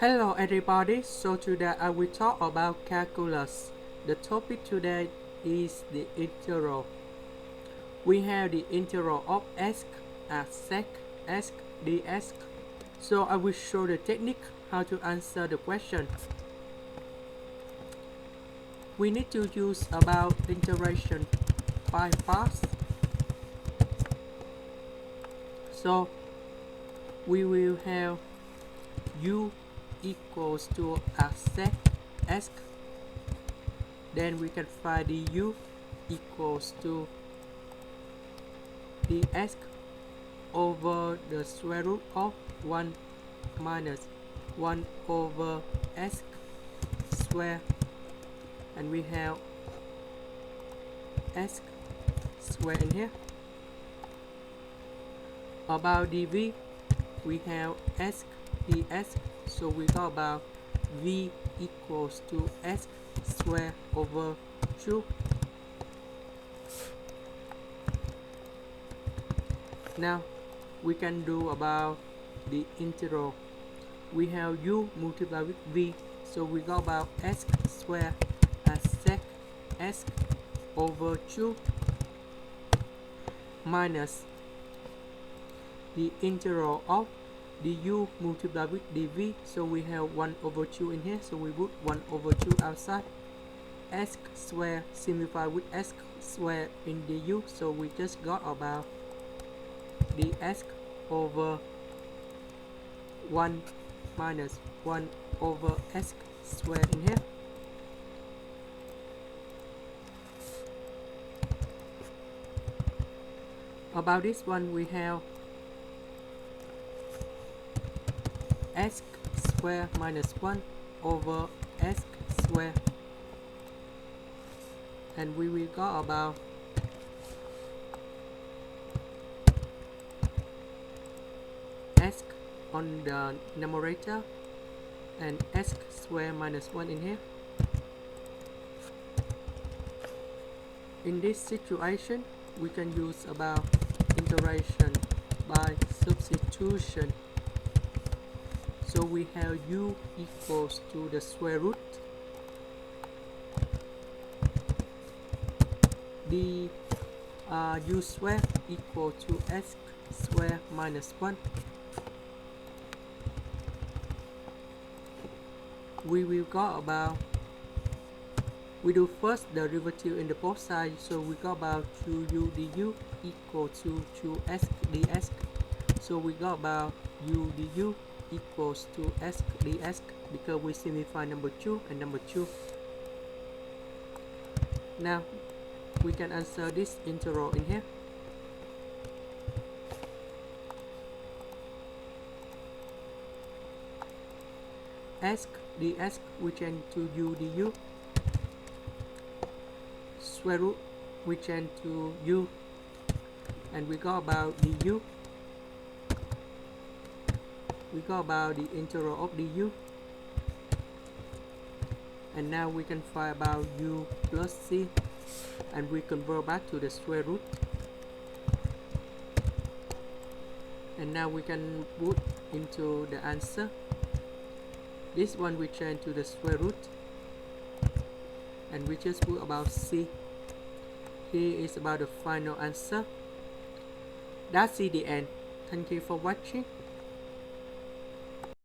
Hello everybody, so today I will talk about calculus. The topic today is the integral. We have the integral of x, arcsec, x, ds. So I will show the technique how to answer the question. We need to use about integration by parts. So we will have u equals to arcsec x, then we can find du equals to ds over the square root of 1 minus 1 over s square, and we have s square in here. About dv, we have s ds, so we got about v equals to s square over 2. Now we can do about the integral. We have u multiplied with v, so we got about s square arcsec s over 2 minus the integral of du multiplied with dv, so we have 1 over 2 in here, so we put 1 over 2 outside. S square simplified with s square in du, so we just got about ds over 1 minus 1 over s square in here. About this one, we have s square minus 1 over s square, and we will go about s on the numerator and s square minus 1 in here. In this situation, we can use about integration by substitution. So we have u equals to the square root the u square equal to s square minus 1. We will go about, we do first the derivative in the both sides, so we got about 2u du equal to 2s ds, so we got about u du equals to s ds because we simplify number 2 and number 2. Now we can answer this integral in here. S ds we change to u du, square root we change to u, and we got about du. We got about the integral of du, and now we can find about u plus c, and we convert back to the square root, and now we can put into the answer. This one we change to the square root, and we just put about c. Here is about the final answer. That's the end. Thank you for watching.